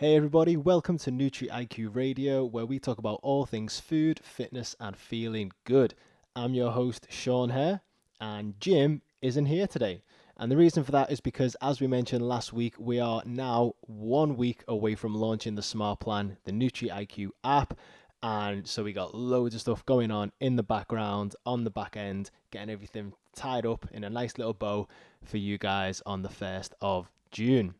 Hey everybody, welcome to Nutri-iQ Radio, where we talk about all things food, fitness, and feeling good. I'm your host, Shaun here, and Jim isn't here today. And the reason for that is because, as we mentioned last week, we are now 1 week away from launching the SMART Plan, the Nutri-iQ app. And so we got loads of stuff going on in the background, on the back end, getting everything tied up in a nice little bow for you guys on the 1st of June.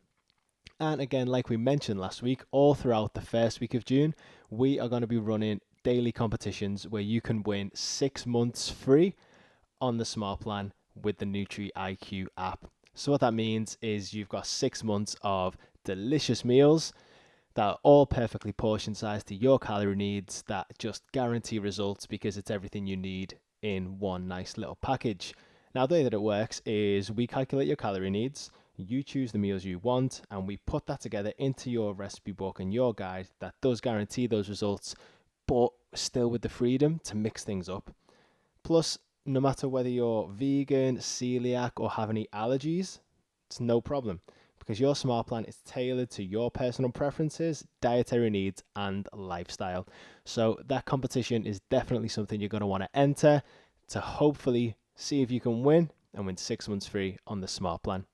And again, like we mentioned last week, all throughout the first week of June, we are going to be running daily competitions where you can win 6 months free on the Smart Plan with the Nutri-iQ app. So what that means is you've got 6 months of delicious meals that are all perfectly portion sized to your calorie needs that just guarantee results because it's everything you need in one nice little package. Now, the way that it works is we calculate your calorie needs, you choose the meals you want, and we put that together into your recipe book and your guide that does guarantee those results, but still with the freedom to mix things up. Plus, no matter whether you're vegan, celiac, or have any allergies, it's no problem because your Smart Plan is tailored to your personal preferences, dietary needs, and lifestyle. So that competition is definitely something you're going to want to enter to hopefully see if you can win and win 6 months free on the Smart Plan.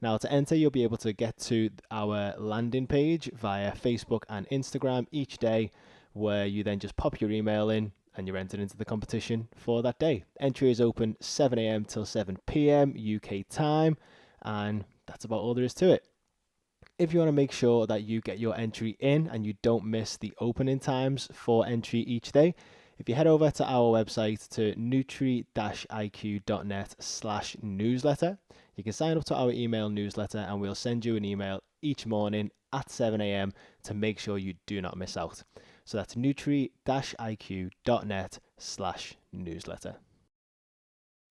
Now, to enter, you'll be able to get to our landing page via Facebook and Instagram each day, where you then just pop your email in and you're entered into the competition for that day. Entry is open 7 a.m. till 7 p.m. UK time, and that's about all there is to it. If you want to make sure that you get your entry in and you don't miss the opening times for entry each day, if you head over to our website to nutri-iq.net/newsletter, you can sign up to our email newsletter and we'll send you an email each morning at 7 a.m. to make sure you do not miss out. So that's nutri-iq.net/newsletter.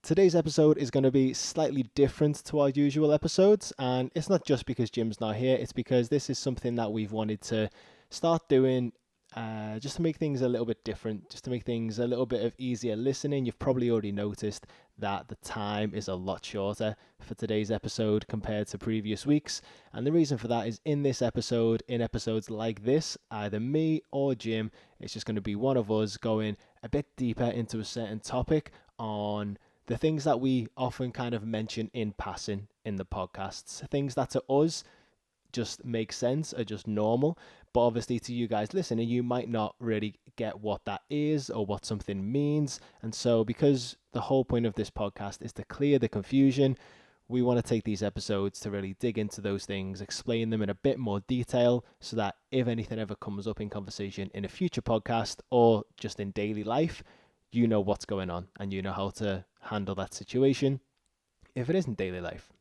Today's episode is going to be slightly different to our usual episodes, and it's not just because Jim's not here, it's because this is something that we've wanted to start doing just to make things a little bit different, just to make things a little bit of easier listening. You've probably already noticed that the time is a lot shorter for today's episode compared to previous weeks, and the reason for that is in episodes like this, either me or Jim, it's just going to be one of us going a bit deeper into a certain topic on the things that we often kind of mention in passing in the podcasts, things that to us just make sense, are just normal, but obviously to you guys listening, you might not really get what that is or what something means. And so because the whole point of this podcast is to clear the confusion, we want to take these episodes to really dig into those things, explain them in a bit more detail so that if anything ever comes up in conversation in a future podcast or just in daily life, you know what's going on and you know how to handle that situation if it isn't daily life.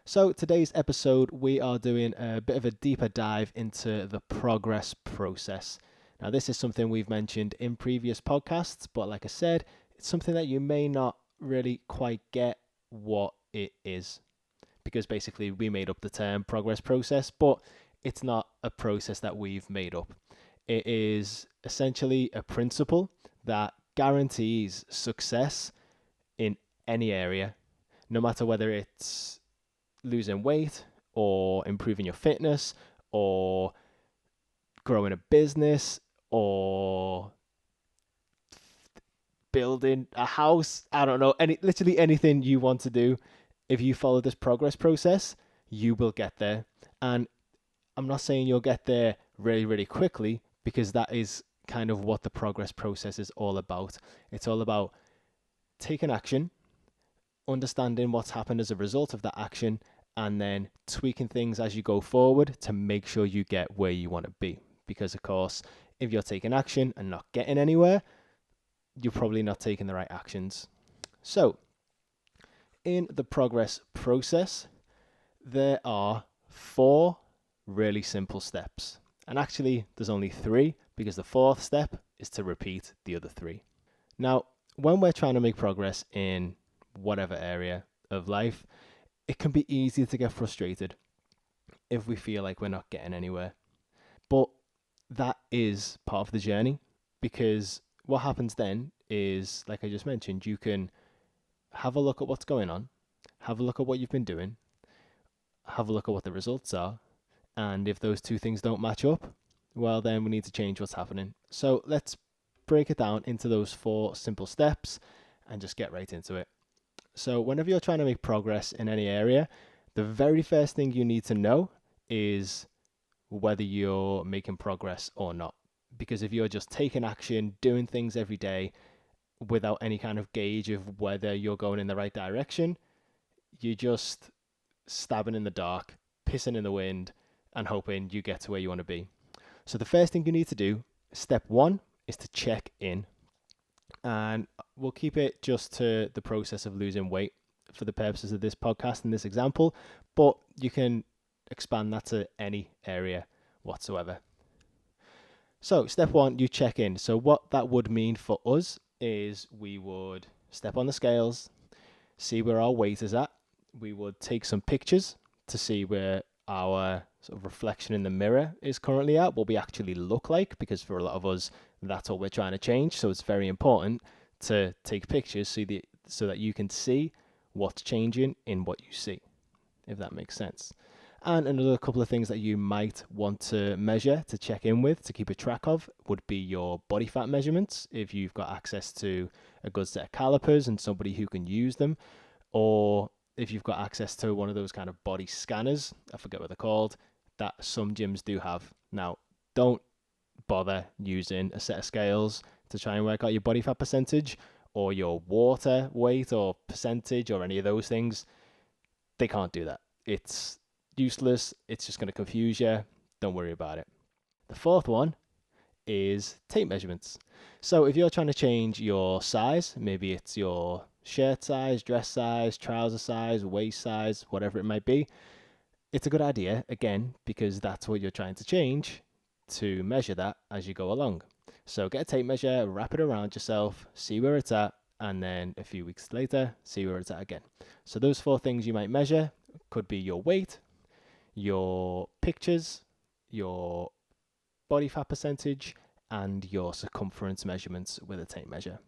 So today's episode, we are doing a bit of a deeper dive into the progress process. Now, this is something we've mentioned in previous podcasts, but like I said, it's something that you may not really quite get what it is, because basically we made up the term progress process, but it's not a process that we've made up. It is essentially a principle that guarantees success in any area, no matter whether it's losing weight or improving your fitness or growing a business or building a house. I don't know, literally anything you want to do. If you follow this progress process, you will get there. And I'm not saying you'll get there really, really quickly, because that is kind of what the progress process is all about. It's all about taking action, understanding what's happened as a result of that action, and then tweaking things as you go forward to make sure you get where you want to be. Because, of course, if you're taking action and not getting anywhere, you're probably not taking the right actions. So, in the progress process, there are 4 really simple steps. And actually, there's only 3, because the 4th step is to repeat the other 3. Now, when we're trying to make progress in whatever area of life, it can be easy to get frustrated if we feel like we're not getting anywhere. But that is part of the journey, because what happens then is, like I just mentioned, you can have a look at what's going on, have a look at what you've been doing, have a look at what the results are, And if those two things don't match up, well, then we need to change what's happening. So let's break it down into those 4 simple steps and just get right into it. So whenever you're trying to make progress in any area, the very first thing you need to know is whether you're making progress or not. Because if you're just taking action, doing things every day without any kind of gauge of whether you're going in the right direction, you're just stabbing in the dark, pissing in the wind, and hoping you get to where you want to be. So the first thing you need to do, step 1, is to check in. And we'll keep it just to the process of losing weight for the purposes of this podcast and this example, but you can expand that to any area whatsoever. So step 1, you check in. So what that would mean for us is we would step on the scales, see where our weight is at. We would take some pictures to see where our sort of reflection in the mirror is currently at, what we actually look like, because for a lot of us, that's what we're trying to change. So it's very important to take pictures so that you can see what's changing in what you see, if that makes sense. And another couple of things that you might want to measure, to check in with, to keep a track of, would be your body fat measurements, if you've got access to a good set of calipers and somebody who can use them, or if you've got access to one of those kind of body scanners, I forget what they're called, that some gyms do have. Now, don't bother using a set of scales to try and work out your body fat percentage or your water weight or percentage or any of those things. They can't do that. It's useless. It's just going to confuse you. Don't worry about it. The 4th one is tape measurements. So if you're trying to change your size, maybe it's your shirt size, dress size, trouser size, waist size, whatever it might be, it's a good idea, again, because that's what you're trying to change, to measure that as you go along. So get a tape measure, wrap it around yourself, see where it's at, and then a few weeks later, see where it's at again. So those 4 things you might measure could be your weight, your pictures, your body fat percentage, and your circumference measurements with a tape measure.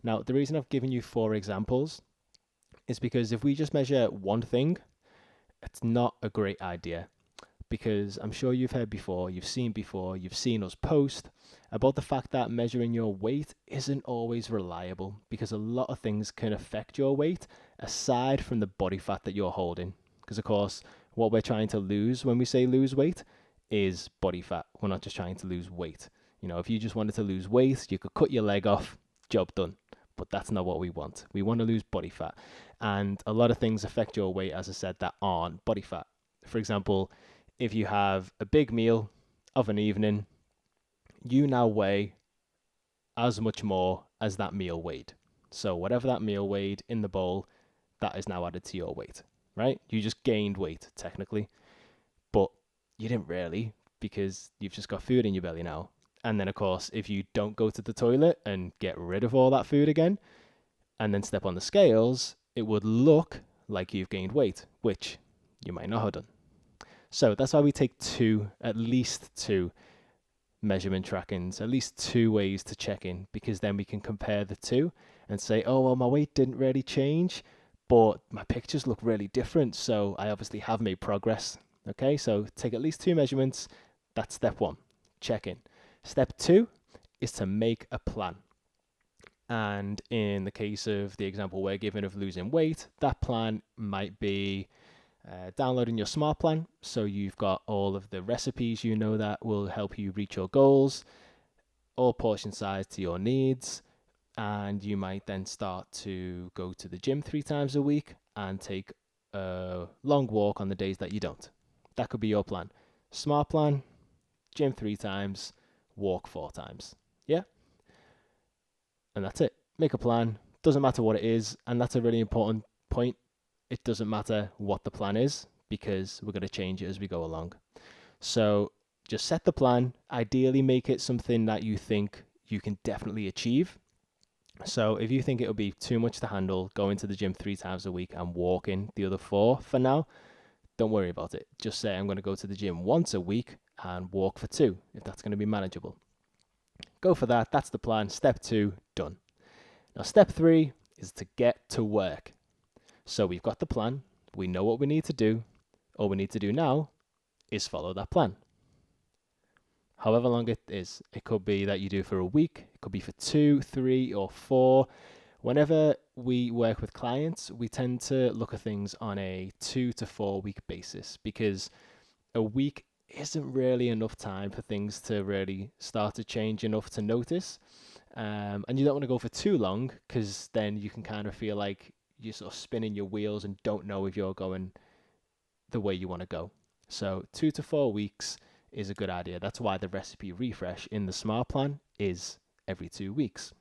Now, the reason I've given you 4 examples is because if we just measure one thing, it's not a great idea, because I'm sure you've heard before, you've seen us post about the fact that measuring your weight isn't always reliable, because a lot of things can affect your weight aside from the body fat that you're holding. Because of course, what we're trying to lose when we say lose weight is body fat. We're not just trying to lose weight. You know, if you just wanted to lose weight, you could cut your leg off, job done. But that's not what we want. We want to lose body fat. And a lot of things affect your weight, as I said, that aren't body fat. For example, if you have a big meal of an evening, you now weigh as much more as that meal weighed. So whatever that meal weighed in the bowl, that is now added to your weight, right? You just gained weight, technically. But you didn't really, because you've just got food in your belly now. And then, of course, if you don't go to the toilet and get rid of all that food again, and then step on the scales, it would look like you've gained weight, which you might not have done. So that's why we take at least two measurement trackings, at least 2 ways to check in, because then we can compare the 2 and say, oh, well, my weight didn't really change, but my pictures look really different, so I obviously have made progress. Okay, so take at least 2 measurements. That's step 1, check in. Step 2 is to make a plan. And in the case of the example we're given of losing weight, that plan might be downloading your SMART Plan. So you've got all of the recipes that will help you reach your goals, all portion size to your needs. And you might then start to go to the gym 3 times a week and take a long walk on the days that you don't. That could be your plan. SMART Plan, gym 3 times, walk 4 times. Yeah? And that's it. Make a plan. Doesn't matter what it is. And that's a really important point. It doesn't matter what the plan is, because we're going to change it as we go along. So just set the plan. Ideally, make it something that you think you can definitely achieve. So if you think it'll be too much to handle going to the gym 3 times a week and walking the other 4 for now, don't worry about it. Just say I'm going to go to the gym once a week and walk for 2, if that's going to be manageable. Go for that. That's the plan. Step 2, done. Now, step 3 is to get to work. So we've got the plan. We know what we need to do. All we need to do now is follow that plan. However long it is. It could be that you do for a week, it could be for 2, 3, or 4. Whenever we work with clients, we tend to look at things on a 2 to 4 week basis, because a week isn't really enough time for things to really start to change enough to notice. And you don't want to go for too long, because then you can kind of feel like you're sort of spinning your wheels and don't know if you're going the way you want to go. So 2 to 4 weeks is a good idea. That's why the recipe refresh in the SMART plan is every 2 weeks.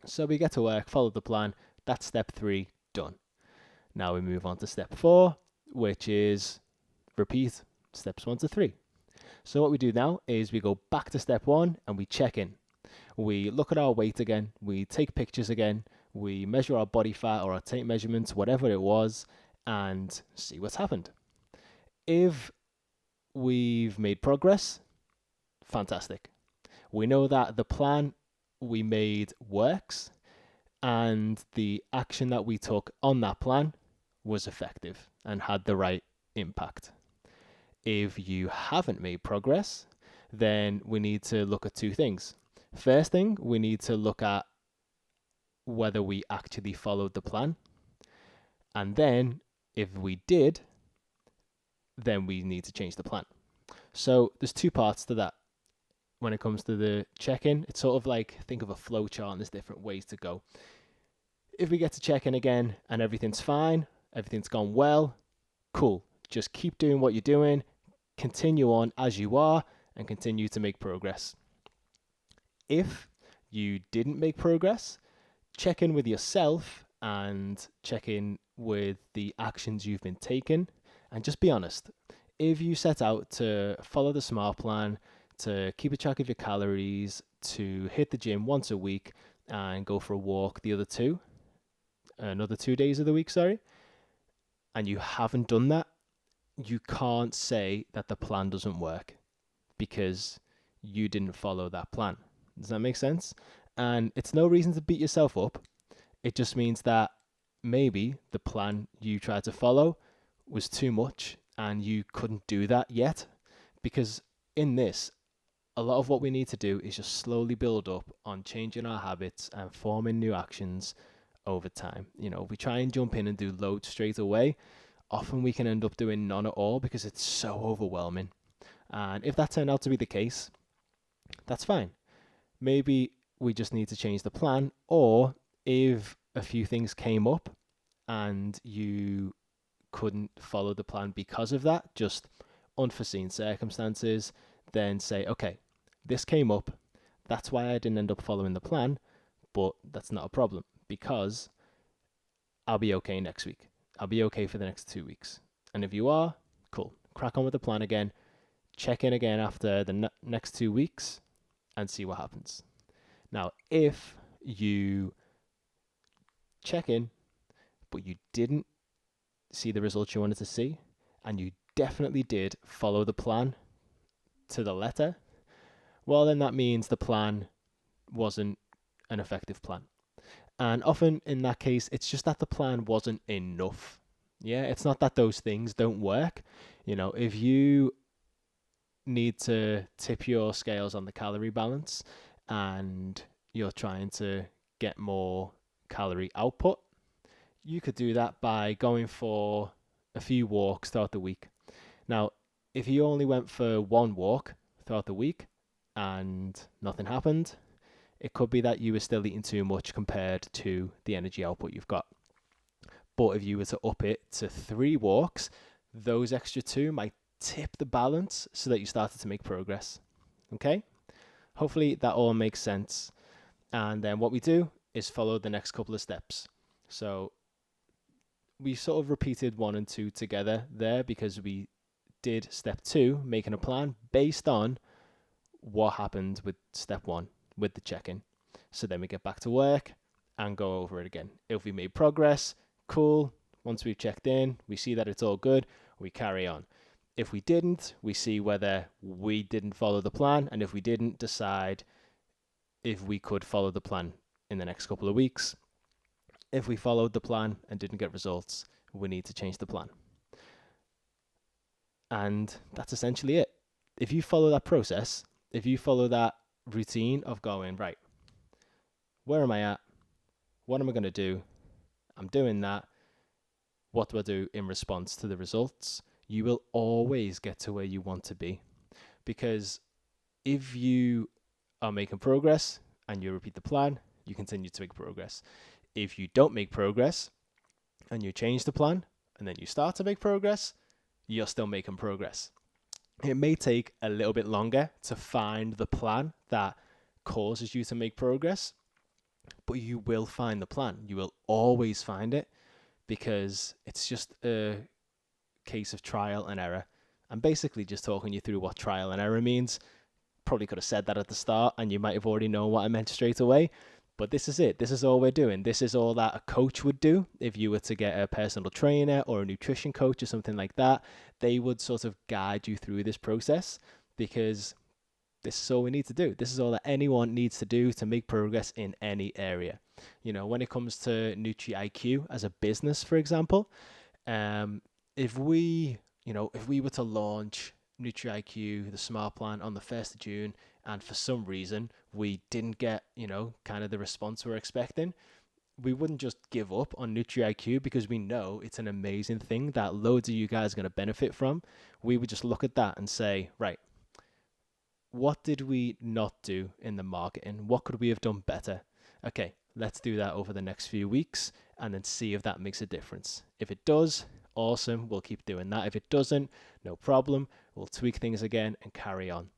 So we get to work, follow the plan. That's step 3 done. Now we move on to step 4, which is repeat steps 1 to 3. So what we do now is we go back to step 1 and we check in. We look at our weight again, we take pictures again, we measure our body fat or our tape measurements, whatever it was, and see what's happened. If we've made progress, fantastic. We know that the plan we made works and the action that we took on that plan was effective and had the right impact. If you haven't made progress, then we need to look at 2 things. First thing, we need to look at whether we actually followed the plan. And then, if we did, then we need to change the plan. So there's 2 parts to that. When it comes to the check-in, it's sort of like, think of a flow chart and there's different ways to go. If we get to check in again and everything's fine, everything's gone well, cool. Just keep doing what you're doing, continue on as you are, and continue to make progress. If you didn't make progress, check in with yourself and check in with the actions you've been taking, and just be honest. If you set out to follow the SMART plan, to keep a track of your calories, to hit the gym once a week and go for a walk another 2 days of the week, and you haven't done that, you can't say that the plan doesn't work, because you didn't follow that plan. Does that make sense? And it's no reason to beat yourself up. It just means that maybe the plan you tried to follow was too much and you couldn't do that yet. Because in this, a lot of what we need to do is just slowly build up on changing our habits and forming new actions over time. If we try and jump in and do loads straight away, often we can end up doing none at all because it's so overwhelming. And if that turned out to be the case, that's fine. Maybe we just need to change the plan, or if a few things came up and you couldn't follow the plan because of that, just unforeseen circumstances, then say, okay, this came up, that's why I didn't end up following the plan, but that's not a problem, because I'll be okay next week. I'll be okay for the next 2 weeks. And if you are, cool, crack on with the plan again, check in again after the next 2 weeks and see what happens. Now, if you check in, but you didn't see the results you wanted to see, and you definitely did follow the plan to the letter, well, then that means the plan wasn't an effective plan. And often in that case, it's just that the plan wasn't enough. Yeah, it's not that those things don't work. If you need to tip your scales on the calorie balance and you're trying to get more calorie output, you could do that by going for a few walks throughout the week. Now, if you only went for 1 walk throughout the week and nothing happened, it could be that you were still eating too much compared to the energy output you've got. But if you were to up it to 3 walks, those extra 2 might tip the balance so that you started to make progress. Okay? Hopefully that all makes sense. And then what we do is follow the next couple of steps. So we sort of repeated 1 and 2 together there because we did step 2, making a plan based on what happened with step 1 with the check-in. So then we get back to work and go over it again. If we made progress, cool. Once we've checked in, we see that it's all good, we carry on. If we didn't, we see whether we didn't follow the plan, and if we didn't, decide if we could follow the plan in the next couple of weeks. If we followed the plan and didn't get results, we need to change the plan. And that's essentially it. If you follow that process, if you follow that routine of going, right, where am I at? What am I going to do? I'm doing that. What do I do in response to the results? You will always get to where you want to be. Because if you are making progress and you repeat the plan, you continue to make progress. If you don't make progress and you change the plan and then you start to make progress, you're still making progress. It may take a little bit longer to find the plan that causes you to make progress, but you will find the plan. You will always find it, because it's just a case of trial and error. I'm basically just talking you through what trial and error means. Probably could have said that at the start and you might have already known what I meant straight away. But this is it. This is all we're doing. This is all that a coach would do if you were to get a personal trainer or a nutrition coach or something like that. They would sort of guide you through this process, because this is all we need to do. This is all that anyone needs to do to make progress in any area. When it comes to Nutri-iQ as a business, for example, if we were to launch Nutri-iQ, the SMART Plan, on the 1st of June, and for some reason we didn't get, kind of the response we're expecting, we wouldn't just give up on Nutri-iQ, because we know it's an amazing thing that loads of you guys are going to benefit from. We would just look at that and say, right, what did we not do in the marketing? What could we have done better? Okay, let's do that over the next few weeks and then see if that makes a difference. If it does, awesome, we'll keep doing that. If it doesn't, no problem. We'll tweak things again and carry on.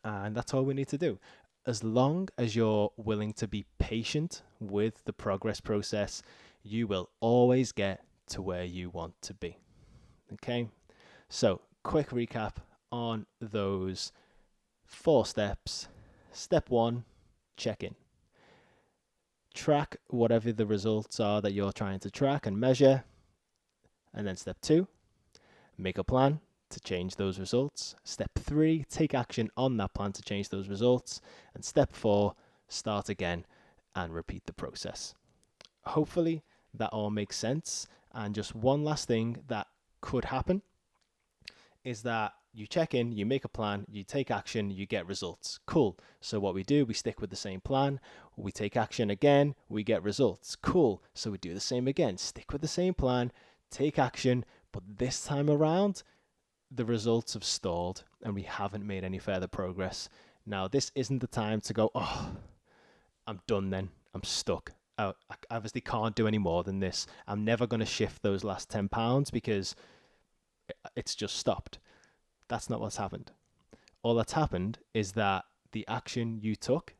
And that's all we need to do. As long as you're willing to be patient with the progress process, you will always get to where you want to be. Okay? So, quick recap on those 4 steps. Step 1, check in. Track whatever the results are that you're trying to track and measure. And then step 2, make a plan to change those results. Step 3, take action on that plan to change those results. And step 4, start again and repeat the process. Hopefully that all makes sense. And just one last thing that could happen is that you check in, you make a plan, you take action, you get results. Cool. So what we do, we stick with the same plan. We take action again, we get results. Cool. So we do the same again. Stick with the same plan, take action, but this time around, the results have stalled and we haven't made any further progress. Now, this isn't the time to go, oh, I'm done then. I'm stuck. I obviously can't do any more than this. I'm never going to shift those last 10 pounds because it's just stopped. That's not what's happened. All that's happened is that the action you took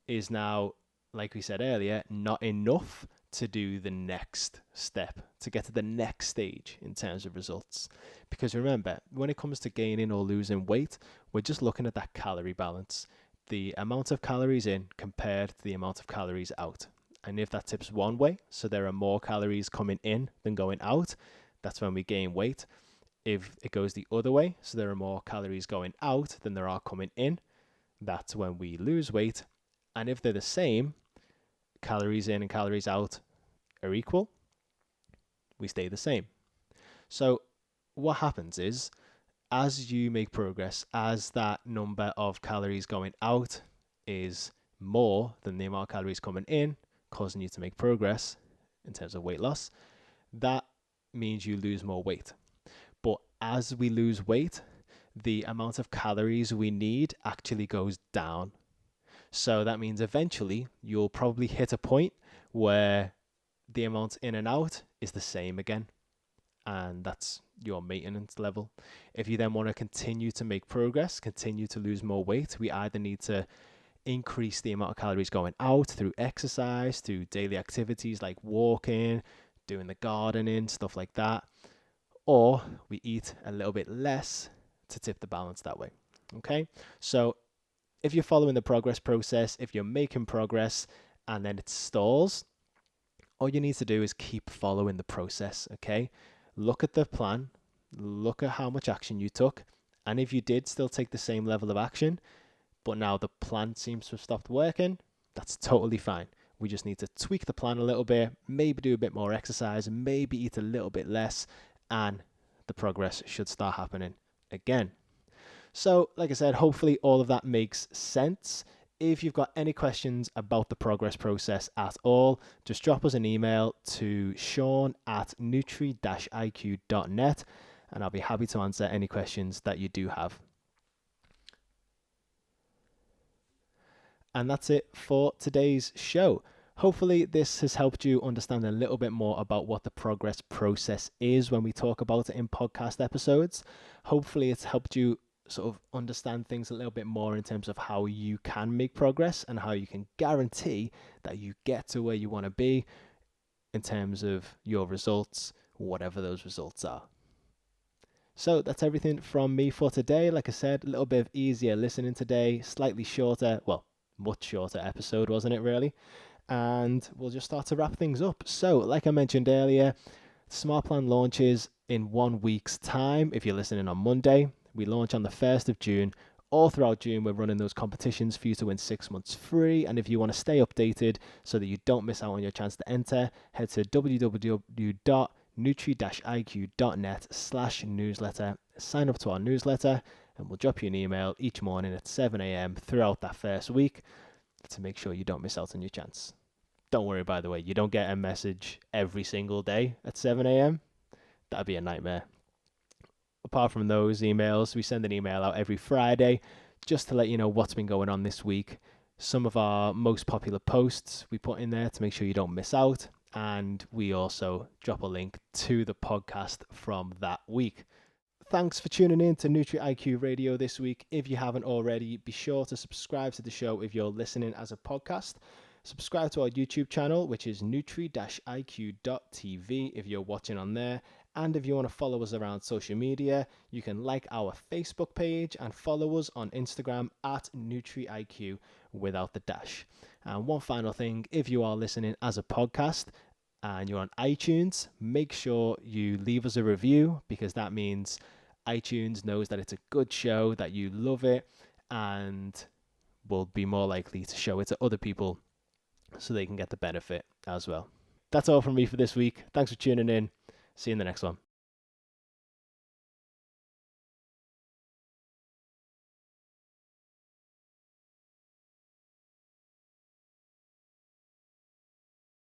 is now, like we said earlier, not enough to do the next step, to get to the next stage in terms of results. Because remember, when it comes to gaining or losing weight, we're just looking at that calorie balance, the amount of calories in compared to the amount of calories out. And if that tips one way, so there are more calories coming in than going out, that's when we gain weight. If it goes the other way, so there are more calories going out than there are coming in, that's when we lose weight. And if they're the same, calories in and calories out are equal, we stay the same. So what happens is, as you make progress, as that number of calories going out is more than the amount of calories coming in, causing you to make progress in terms of weight loss, that means you lose more weight. But as we lose weight, the amount of calories we need actually goes down. So that means eventually you'll probably hit a point where the amount in and out is the same again. And that's your maintenance level. If you then want to continue to make progress, continue to lose more weight, we either need to increase the amount of calories going out through exercise, through daily activities like walking, doing the gardening, stuff like that, or we eat a little bit less to tip the balance that way. Okay, so if you're following the progress process, if you're making progress and then it stalls, all you need to do is keep following the process. Okay, look at the plan, look at how much action you took, and if you did still take the same level of action, but now the plan seems to have stopped working, that's totally fine. We just need to tweak the plan a little bit, maybe do a bit more exercise, maybe eat a little bit less, and the progress should start happening. again. So, like I said, hopefully all of that makes sense. If you've got any questions about the progress process at all, just drop us an email to Shaun@nutri-iq.net and I'll be happy to answer any questions that you do have. And that's it for today's show. Hopefully, this has helped you understand a little bit more about what the progress process is when we talk about it in podcast episodes. Hopefully, it's helped you sort of understand things a little bit more in terms of how you can make progress and how you can guarantee that you get to where you want to be in terms of your results, whatever those results are. So that's everything from me for today. Like I said, a little bit of easier listening today, slightly shorter, well, much shorter episode, wasn't it, really? And we'll just start to wrap things up. So, like I mentioned earlier, Smart Plan launches in 1 week's time. If you're listening on Monday, we launch on the 1st of June. All throughout June, we're running those competitions for you to win 6 months free. And if you want to stay updated so that you don't miss out on your chance to enter, head to www.nutri-iq.net/newsletter. Sign up to our newsletter and we'll drop you an email each morning at 7 a.m. throughout that first week to make sure you don't miss out on your chance. Don't worry, by the way, you don't get a message every single day at 7 a.m. That'd be a nightmare. Apart from those emails, we send an email out every Friday just to let you know what's been going on this week. Some of our most popular posts we put in there to make sure you don't miss out. And we also drop a link to the podcast from that week. Thanks for tuning in to Nutri-iQ Radio this week. If you haven't already, be sure to subscribe to the show if you're listening as a podcast. Subscribe to our YouTube channel, which is nutri-iq.tv if you're watching on there. And if you want to follow us around social media, you can like our Facebook page and follow us on Instagram at Nutri-iq without the dash. And one final thing, if you are listening as a podcast and you're on iTunes, make sure you leave us a review because that means iTunes knows that it's a good show, that you love it, and will be more likely to show it to other people so they can get the benefit as well. That's all from me for this week. Thanks for tuning in. See you in the next one.